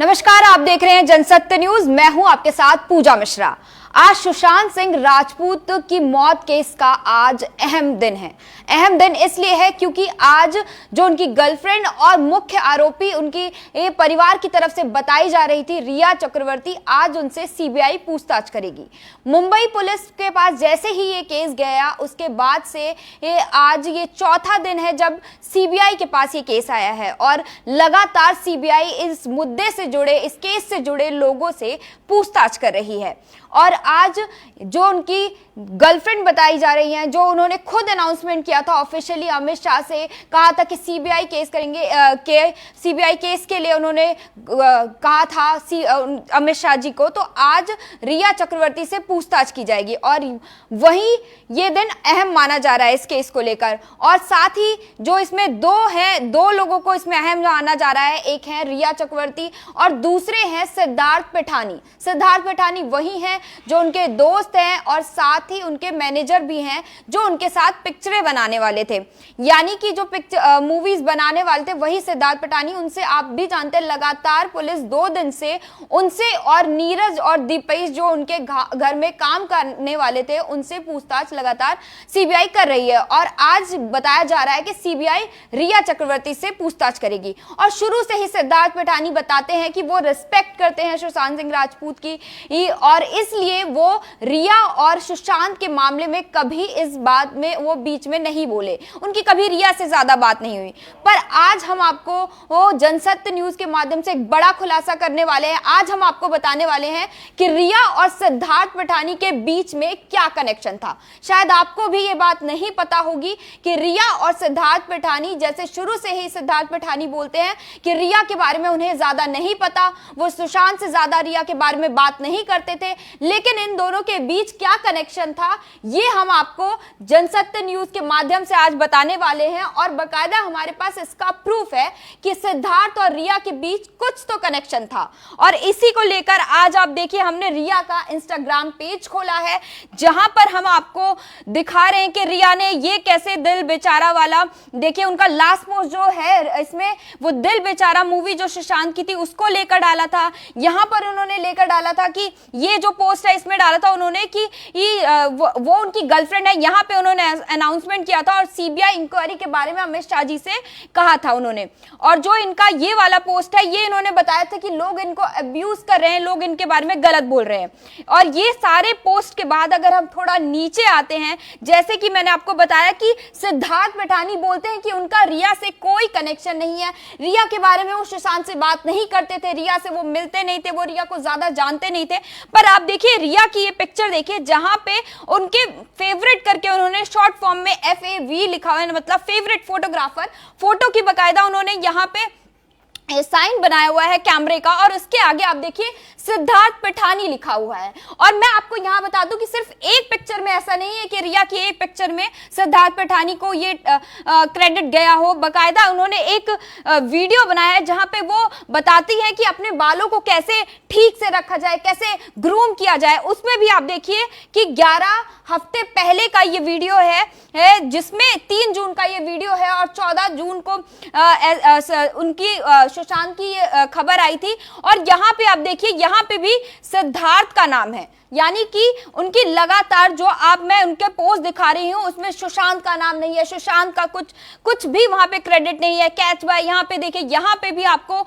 नमस्कार, आप देख रहे हैं जनसत्य न्यूज। मैं हूं आपके साथ पूजा मिश्रा। आज सुशांत सिंह राजपूत की मौत केस का आज अहम दिन है। अहम दिन इसलिए है क्योंकि आज जो उनकी गर्लफ्रेंड और मुख्य आरोपी उनकी परिवार की तरफ से बताई जा रही थी रिया चक्रवर्ती, आज उनसे सीबीआई पूछताछ करेगी। मुंबई पुलिस के पास जैसे ही ये केस गया उसके बाद से आज ये चौथा दिन है जब सीबीआई के पास ये केस आया है और लगातार सीबीआई इस मुद्दे से जुड़े, इस केस से जुड़े लोगों से पूछताछ कर रही है। और आज जो उनकी गर्लफ्रेंड बताई जा रही हैं, जो उन्होंने खुद अनाउंसमेंट किया था ऑफिशियली, अमित शाह से कहा था कि सीबीआई केस करेंगे, सीबीआई केस के लिए उन्होंने कहा था अमित शाह जी को, तो आज रिया चक्रवर्ती से पूछताछ की जाएगी और वही ये दिन अहम माना जा रहा है इस केस को लेकर। और साथ ही जो इसमें दो लोगों को इसमें अहम माना जा रहा है, एक है रिया चक्रवर्ती और दूसरे हैं सिद्धार्थ पिठानी। सिद्धार्थ पिठानी वही हैं जो उनके दोस्त हैं और साथ ही उनके मैनेजर भी हैं जो उनके साथ पिक्चरें बनाने वाले थे, यानी कि जो मूवीज बनाने वाले थे वही सिद्धार्थ पिठानी। उनसे आप भी जानते हैं लगातार पुलिस 2 दिन से उनसे और नीरज और दीपेश जो उनके घर में काम करने वाले थे उनसे पूछताछ लगातार सीबीआई कर रही है। और आज बताया जा रहा है कि सीबीआई रिया चक्रवर्ती से पूछताछ करेगी। और शुरू से ही सिद्धार्थ पिठानी बताते हैं कि वो रिस्पेक्ट करते हैं सुशांत सिंह राजपूत की और इसलिए वो रिया और सुशांत के मामले में कभी इस बात में वो बीच में नहीं बोले, उनकी कभी रिया से ज्यादा बात नहीं हुई। पर आज हम आपको जनसत्य न्यूज के माध्यम से एक बड़ा खुलासा करने वाले हैं। आज हम आपको बताने वाले हैं कि रिया और सिद्धार्थ पिठानी के बीच में क्या कनेक्शन था। शायद आपको भी ये बात नहीं पता होगी कि रिया और सिद्धार्थ पिठानी, जैसे शुरू से ही सिद्धार्थ पिठानी बोलते हैं कि रिया के बारे में उन्हें ज्यादा नहीं पता, वो सुशांत से ज्यादा रिया के बारे में बात नहीं करते थे, लेकिन इन दोनों के बीच क्या कनेक्शन था ये हम आपको जनसत्य न्यूज के माध्यम से आज बताने वाले हैं। और बकायदा हमारे पास इसका प्रूफ है कि सिद्धार्थ और रिया के बीच कुछ तो कनेक्शन था। और इसी को लेकर आज आप देखिए हमने रिया का इंस्टाग्राम पेज खोला है जहां पर हम आपको दिखा रहे हैं कि रिया ने ये कैसे दिल बेचारा वाला, देखिए उनका लास्ट पोस्ट जो है इसमें वो दिल बेचारा मूवी जो सुशांत की थी उसको लेकर डाला था। यहां पर उन्होंने लेकर डाला था कि ये जो पोस्ट है इसमें डाला था उन्होंने कि वो उनकी गर्लफ्रेंड है। यहां पे उन्होंने अनाउंसमेंट किया था और सीबीआई इंक्वायरी के बारे में अमित शाह जी से कहा था उन्होंने। और जो इनका ये वाला पोस्ट है ये इन्होंने बताया था कि लोग इनको अब्यूज कर रहे हैं, लोग इनके बारे में गलत बोल रहे हैं। और ये सारे पोस्ट के बाद अगर हम थोड़ा नीचे आते हैं, जैसे कि मैंने आपको बताया कि सिद्धार्थ पिठानी बोलते हैं कि उनका रिया से कोई कनेक्शन नहीं है, रिया के बारे में वो सुशांत से बात नहीं करते थे, रिया से वो मिलते नहीं थे, वो रिया को ज्यादा जानते नहीं थे। पर आप देखिए रिया की ये पिक्चर देखिए जहां पे उनके फेवरेट करके उन्होंने शॉर्ट फॉर्म में FAV लिखा हुआ है, मतलब फेवरेट फोटोग्राफर, फोटो की बकायदा उन्होंने यहाँ पे साइन बनाया हुआ है कैमरे का और उसके आगे आप देखिए सिद्धार्थ पिठानी लिखा हुआ है। और मैं आपको यहां बता दूं कि सिर्फ एक पिक्चर में ऐसा नहीं है कि रिया की एक पिक्चर में सिद्धार्थ पिठानी को ये क्रेडिट गया हो, बकायदा उन्होंने एक वीडियो बनाया है जहां पे वो बताती है कि अपने बालों को कैसे ठीक से रखा जाए, कैसे ग्रूम किया जाए। उसमें भी आप देखिए कि 11 हफ्ते पहले का ये वीडियो है जिसमें 3 जून का ये वीडियो है और 14 जून को उनकी सुशांत की खबर आई थी। और यहाँ पे आप देखिए यहाँ पे भी सिद्धार्थ का नाम है, यानी कि उनकी लगातार जो मैं उनके पोस्ट दिखा रही हूं उसमें सुशांत का नाम नहीं है, सुशांत का कुछ भी वहां पे क्रेडिट नहीं है। कैच बाय यहाँ पे देखिए, यहाँ पे भी आपको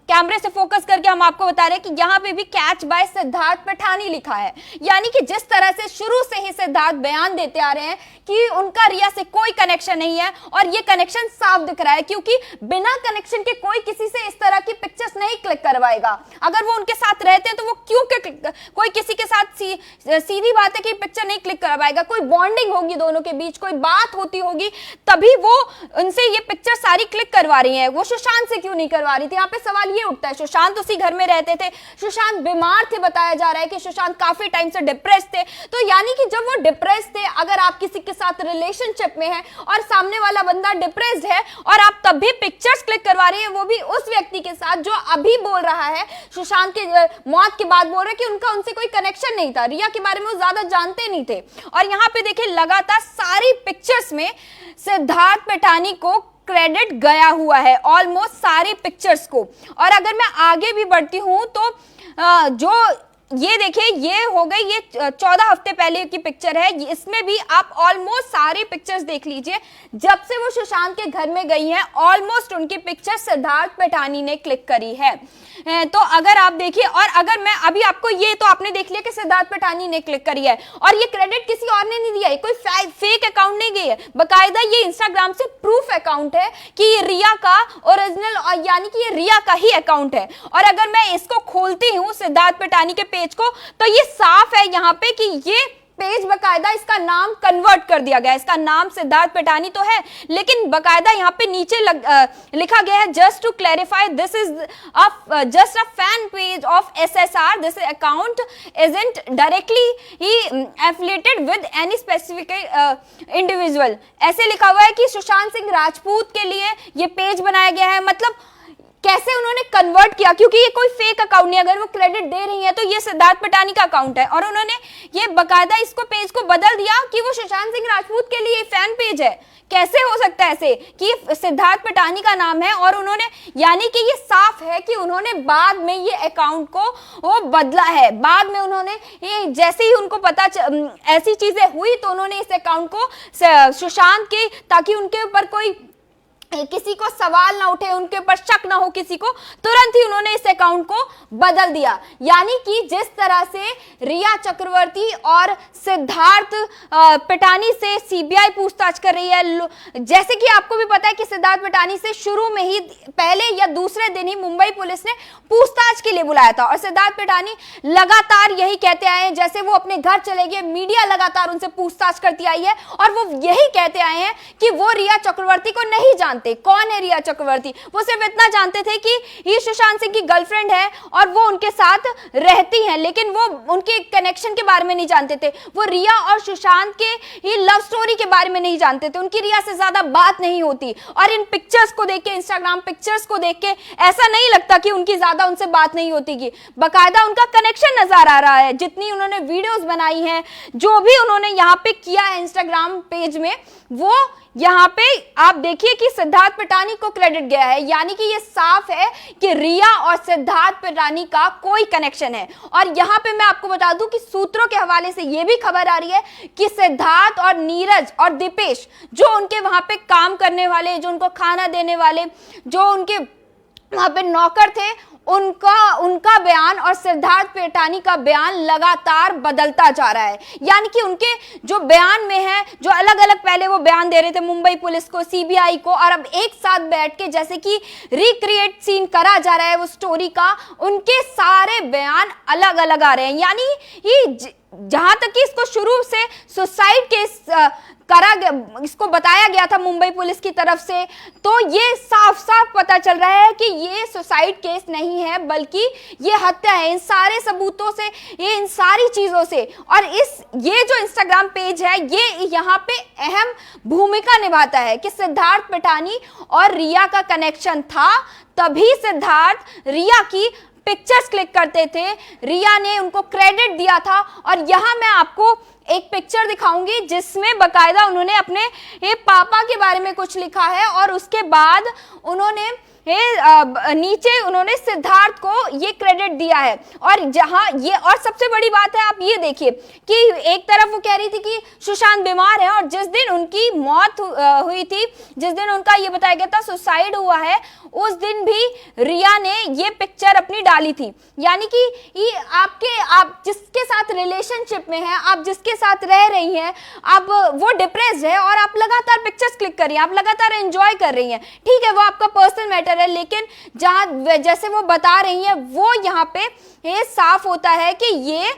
कैमरे से फोकस करके हम आपको बता रहे हैं कि यहाँ पे भी कैच बाय सिद्धार्थ पिठानी लिखा है। यानी कि जिस तरह से शुरू से ही सिद्धार्थ बयान देते आ रहे हैं कि उनका रिया से कोई कनेक्शन नहीं है और ये कनेक्शन साफ दिख रहा है क्योंकि बिना कनेक्शन के कोई किसी से इस तरह की पिक्चर्स नहीं क्लिक करवाएगा। अगर वो उनके साथ रहते हैं तो वो क्यों कोई किसी के साथ सीधी बात है कि पिक्चर नहीं क्लिक करवाएगा, कोई बॉन्डिंग होगी दोनों के बीच, कोई बात होती होगी तभी वो उनसे ये पिक्चर सारी क्लिक करवा रही है। वो सुशांत से क्यों नहीं करवा रही थी? यहाँ पे सवाल ये उठता है। सुशांत उसी घर में रहते थे, सुशांत बीमार थे, बताया जा रहा है कि सुशांत काफी टाइम से डिप्रेस थे। तो यानी कि जब वो डिप्रेस थे, अगर आप किसी के साथ रिलेशनशिप में हैं और सामने वाला बंदा डिप्रेस्ड है और आप तब भी पिक्चर्स क्लिक करवा रही है, वो भी उस व्यक्ति के साथ जो अभी बोल रहा है सुशांत की मौत के बाद बोल रहे कि उनका उनसे कोई कनेक्शन नहीं था, रिया के बारे में वो ज्यादा जानते नहीं थे। और यहाँ पे देखिए लगातार सारी पिक्चर्स में सिद्धार्थ पिठानी को क्रेडिट गया हुआ है, ऑलमोस्ट सारी पिक्चर्स को। और अगर मैं आगे भी बढ़ती हूं तो जो ये देखिए, ये हो गई, ये 14 हफ्ते पहले की पिक्चर है। इसमें भी आप ऑलमोस्ट सारी पिक्चर्स देख लीजिए, जब से वो सुशांत के घर में गई हैं ऑलमोस्ट उनकी पिक्चर सिद्धार्थ पैठानी ने क्लिक करी है। तो अगर आप देखिए, और अगर मैं अभी आपको, ये तो आपने देख लिया कि सिद्धार्थ पैठानी ने क्लिक करी है, और ये क्रेडिट किसी और ने नहीं दिया है, कोई फेक अकाउंट नहीं गई है, बकायदा ये इंस्टाग्राम से प्रूफ अकाउंट है कि ये रिया का ओरिजिनल, और यानी कि ये रिया का ही अकाउंट है। और अगर मैं इसको खोलती हूँ सिद्धार्थ पैठानी के पेज को, तो ये साफ है यहाँ पे कि ये पेज बकायदा, इसका नाम कन्वर्ट कर दिया गया है। इसका नाम सिद्धार्थ पैठानी तो है, लेकिन बकायदा यहाँ पे नीचे लिखा गया है, just to clarify this is just a fan page of SSR, this account isn't directly he affiliated with any specific individual. ऐसे लिखा हुआ है कि सुशांत सिंह राजपूत के लिए ये पेज बनाया गया है। मतलब कैसे उन्होंने कन्वर्ट किया, क्योंकि ये कोई फेक अकाउंट नहीं, अगर वो क्रेडिट दे रही है तो ये सिद्धार्थ पैठानी का अकाउंट है, और उन्होंने ये बकायदा इसको पेज को बदल दिया कि वो सुशांत सिंह राजपूत के लिए फैन पेज है। कैसे हो सकता है ऐसे कि सिद्धार्थ पैठानी का नाम है, और उन्होंने, यानी कि ये साफ है कि उन्होंने बाद में ये अकाउंट को वो बदला है। बाद में उन्होंने ये, जैसे ही उनको पता ऐसी चीजें हुई, तो उन्होंने इस अकाउंट को सुशांत के, ताकि उनके ऊपर कोई, किसी को सवाल ना उठे, उनके ऊपर शक ना हो किसी को, तुरंत ही उन्होंने इस अकाउंट को बदल दिया। यानी कि जिस तरह से रिया चक्रवर्ती और सिद्धार्थ पैठानी से सीबीआई पूछताछ कर रही है, जैसे कि आपको भी पता है कि सिद्धार्थ पैठानी से शुरू में ही, पहले या दूसरे दिन ही मुंबई पुलिस ने पूछताछ के लिए बुलाया था, और सिद्धार्थ पैठानी लगातार यही कहते आए हैं, जैसे वो अपने घर चले गए, मीडिया लगातार उनसे पूछताछ करती आई है, और वो यही कहते आए हैं कि वो रिया चक्रवर्ती को नहीं जानते। कौन है रिया चक्रवर्ती? वो सिर्फ इतना जानते थे कि ये सुशांत सिंह की गर्लफ्रेंड है और वो उनके साथ रहती हैं, लेकिन वो उनके कनेक्शन के बारे में नहीं जानते थे। वो रिया और सुशांत के ये लव स्टोरी के बारे में नहीं जानते थे, उनकी रिया से ज्यादा बात नहीं होती। और इन पिक्चर्स को देख के, इंस्टाग्राम पिक्चर्स को देख के ऐसा नहीं लगता कि उनकी ज्यादा उनसे बात नहीं होती, कि बकायदा उनका कनेक्शन नजर आ रहा है। जितनी उन्होंने वीडियोस बनाई हैं, जो भी उन्होंने यहाँ पे किया है इंस्टाग्राम पेज में, वो यहाँ पे आप देखिए कि सिद्धार्थ पैठानी को क्रेडिट गया है। यानी कि ये साफ है कि रिया और सिद्धार्थ पैठानी का कोई कनेक्शन है। और यहाँ पे मैं आपको बता दूं कि सूत्रों के हवाले से ये भी खबर आ रही है कि सिद्धार्थ और नीरज और दीपेश, जो उनके वहां पे काम करने वाले, जो उनको खाना देने वाले, जो उनके वहां पे नौकर थे, उनका बयान और सिद्धार्थ पैठानी का बयान लगातार बदलता जा रहा है। यानी कि उनके जो बयान में है, जो अलग अलग पहले वो बयान दे रहे थे मुंबई पुलिस को, सीबीआई को, और अब एक साथ बैठ के जैसे कि रिक्रिएट सीन करा जा रहा है वो स्टोरी का, उनके सारे बयान अलग अलग आ रहे हैं। यानी ये जहां तक कि इसको शुरू से सुसाइड केस इसको बताया गया था मुंबई पुलिस की तरफ से, तो ये साफ साफ पता चल रहा है कि ये सुसाइड केस नहीं है, बल्कि ये हत्या है। इन सारे सबूतों से, ये इन सारी चीजों से, और ये जो इंस्टाग्राम पेज है, ये यहाँ पे अहम भूमिका निभाता है कि सिद्धार्थ पैठानी और रिया का कनेक्शन था, तभी सिद्धार्थ रिया की पिक्चर्स क्लिक करते थे, रिया ने उनको क्रेडिट दिया था। और यहां मैं आपको एक पिक्चर दिखाऊंगी जिसमें बकायदा उन्होंने अपने पापा के बारे में कुछ लिखा है, और उसके बाद उन्होंने नीचे उन्होंने सिद्धार्थ को ये क्रेडिट दिया है। और जहां ये, और सबसे बड़ी बात है, आप ये देखिए कि एक तरफ वो कह रही थी कि सुशांत बीमार है, और जिस दिन उनकी मौत हुई थी, जिस दिन उनका ये बताया गया था सुसाइड हुआ है, उस दिन भी रिया ने ये पिक्चर अपनी डाली थी। यानी कि ये आप जिसके साथ रिलेशनशिप में हैं, आप जिसके साथ रह रही हैं, आप वो डिप्रेस्ड है और आप लगातार पिक्चर्स क्लिक कर रही हैं, आप लगातार एंजॉय कर रही हैं। ठीक है, वो आपका पर्सनल मैटर है, लेकिन जहां जैसे वो बता रही हैं, वो यहाँ पे ये साफ होता है कि ये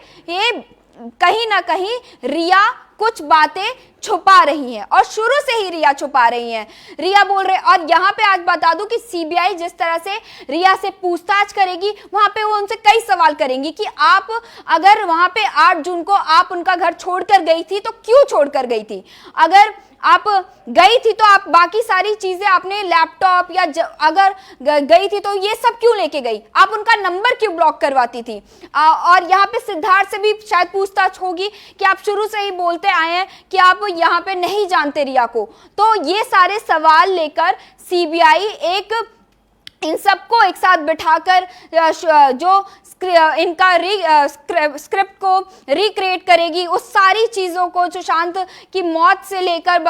कहीं ना कहीं रिया कुछ बातें छुपा रही हैं, और शुरू से ही रिया छुपा रही हैं। रिया बोल रहे, और यहाँ पे आज बता दूं कि सीबीआई जिस तरह से रिया से पूछताछ करेगी, वहां पे वो उनसे कई सवाल करेंगी कि आप अगर वहां पे 8 जून को आप उनका घर छोड़कर गई थी, तो क्यों छोड़कर गई थी? अगर आप गई थी तो आप बाकी सारी चीजें, आपने लैपटॉप या अगर गई थी तो ये सब क्यों लेके गई? आप उनका नंबर क्यों ब्लॉक करवाती थी? और यहाँ पे सिद्धार्थ से भी शायद पूछताछ होगी कि आप शुरू से ही बोलते आए हैं कि आप यहाँ पे नहीं जानते रिया को। तो ये सारे सवाल लेकर सीबीआई इन सबको एक साथ बिठाकर जो इनका स्क्रिप्ट को रिक्रिएट करेगी, उस सारी चीज़ों को सुशांत की मौत से लेकर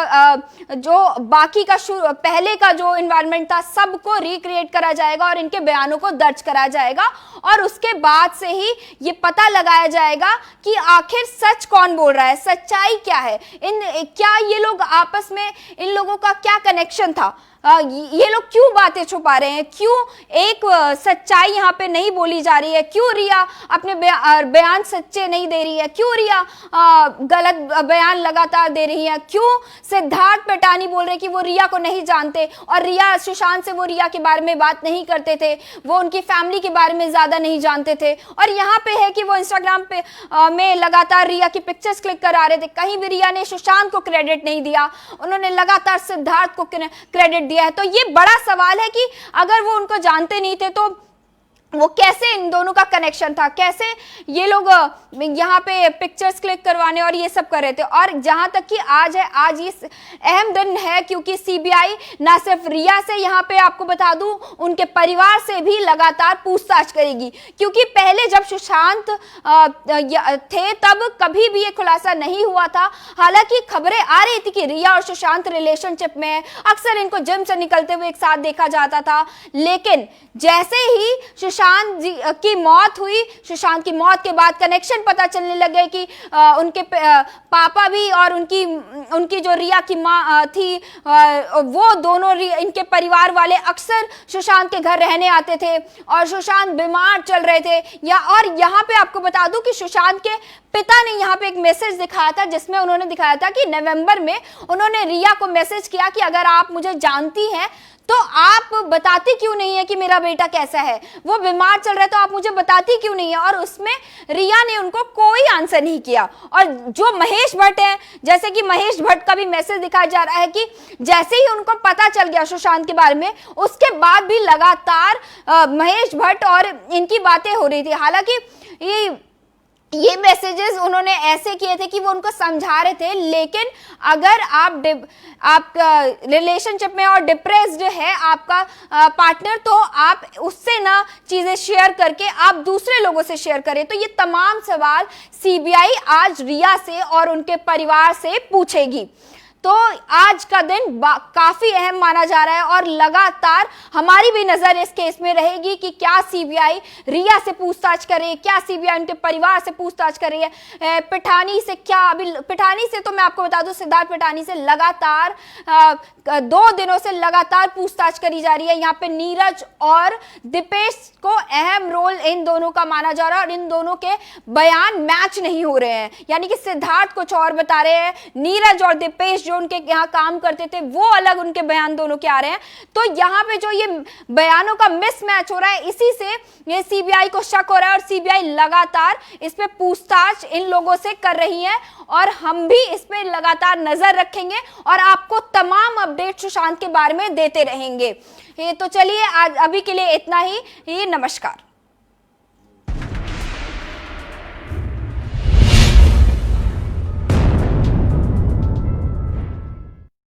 जो बाकी का पहले का जो इन्वायरमेंट था सबको रिक्रिएट करा जाएगा और इनके बयानों को दर्ज करा जाएगा। और उसके बाद से ही ये पता लगाया जाएगा कि आखिर सच कौन बोल रहा है, सच्चाई क्या है, क्या ये लोग आपस में, इन लोगों का क्या कनेक्शन था, ये लोग क्यों बातें छुपा रहे हैं, क्यों एक सच्चाई यहाँ पे नहीं बोली जा रही है, क्यों रिया अपने बयान सच्चे नहीं दे रही है, क्यों रिया गलत बयान लगातार दे रही है, क्यों सिद्धार्थ पेटानी बोल रहे कि वो रिया को नहीं जानते और रिया सुशांत से वो रिया के बारे में बात नहीं करते थे, वो उनकी फैमिली के बारे में ज्यादा नहीं जानते थे। और यहाँ पे है कि वो इंस्टाग्राम पे में लगातार रिया की पिक्चर्स क्लिक करा रहे थे, कहीं भी रिया ने सुशांत को क्रेडिट नहीं दिया, उन्होंने लगातार सिद्धार्थ को क्रेडिट दिया है। तो ये बड़ा सवाल है कि अगर वो उनको जानते नहीं थे तो वो कैसे इन दोनों का कनेक्शन था, कैसे ये लोग यहाँ पे पिक्चर्स क्लिक करवाने और ये सब कर रहे थे। और जहां तक कि आज है, आज ये अहम दिन है क्योंकि सीबीआई ना सिर्फ रिया से, यहाँ पे आपको बता दूं, उनके परिवार से भी लगातार पूछताछ करेगी। क्योंकि पहले जब सुशांत थे तब कभी भी ये खुलासा नहीं हुआ था। हालांकि खबरें आ रही थी कि रिया और सुशांत रिलेशनशिप में है, अक्सर इनको जिम से निकलते हुए एक साथ देखा जाता था। लेकिन जैसे ही सुशांत की मौत हुई, सुशांत की मौत के बाद कनेक्शन पता चलने लगे कि उनके पापा भी और उनकी जो रिया की माँ थी, वो दोनों इनके परिवार वाले अक्सर सुशांत के घर रहने आते थे और सुशांत बीमार चल रहे थे। और यहाँ पे आपको बता दूं कि सुशांत के पिता ने यहाँ पे एक मैसेज दिखाया था जिसमें उन्होंने दिखाया था कि नवंबर में उन्होंने रिया को मैसेज किया कि अगर आप मुझे जानती हैं तो आप बताती क्यों नहीं है कि मेरा बेटा कैसा है, वो बीमार चल रहा है तो आप मुझे बताती क्यों नहीं है। और उसमें रिया ने उनको कोई आंसर नहीं किया। और जो महेश भट्ट है, जैसे कि महेश भट्ट का भी मैसेज दिखाया जा रहा है कि जैसे ही उनको पता चल गया सुशांत के बारे में, उसके बाद भी लगातार महेश भट्ट और इनकी बातें हो रही थी। हालांकि ये मैसेजेस उन्होंने ऐसे किए थे कि वो उनको समझा रहे थे, लेकिन अगर आप रिलेशनशिप में और डिप्रेस्ड है आपका पार्टनर, तो आप उससे ना चीजें शेयर करके आप दूसरे लोगों से शेयर करें। तो ये तमाम सवाल सीबीआई आज रिया से और उनके परिवार से पूछेगी। तो आज का दिन काफी अहम माना जा रहा है और लगातार हमारी भी नजर इस केस में रहेगी कि क्या सीबीआई रिया से पूछताछ करे, क्या सीबीआई उनके परिवार से पूछताछ कर रही है। पिठानी से क्या, अभी पिठानी से तो मैं आपको बता दूं, सिद्धार्थ पिठानी से लगातार 2 दिनों से लगातार पूछताछ करी जा रही है। यहाँ पे नीरज और दीपेश को अहम रोल इन दोनों का माना जा रहा है और इन दोनों के बयान मैच नहीं हो रहे हैं। यानी कि सिद्धार्थ कुछ और बता रहे हैं, नीरज और दीपेश उनके यहाँ काम करते थे वो अलग, उनके बयान दोनों के आ रहे हैं। तो यहाँ पे जो ये बयानों का मिसमैच हो रहा है, इसी से ये सीबीआई को शक हो रहा है और सीबीआई लगातार इस पे पूछताछ इन लोगों से कर रही है और हम भी इस पे लगातार नजर रखेंगे और आपको तमाम अपडेट सुशांत के बारे में देते रहेंगे। ये तो चलिए आज अभी के लिए इतना ही। नमस्कार।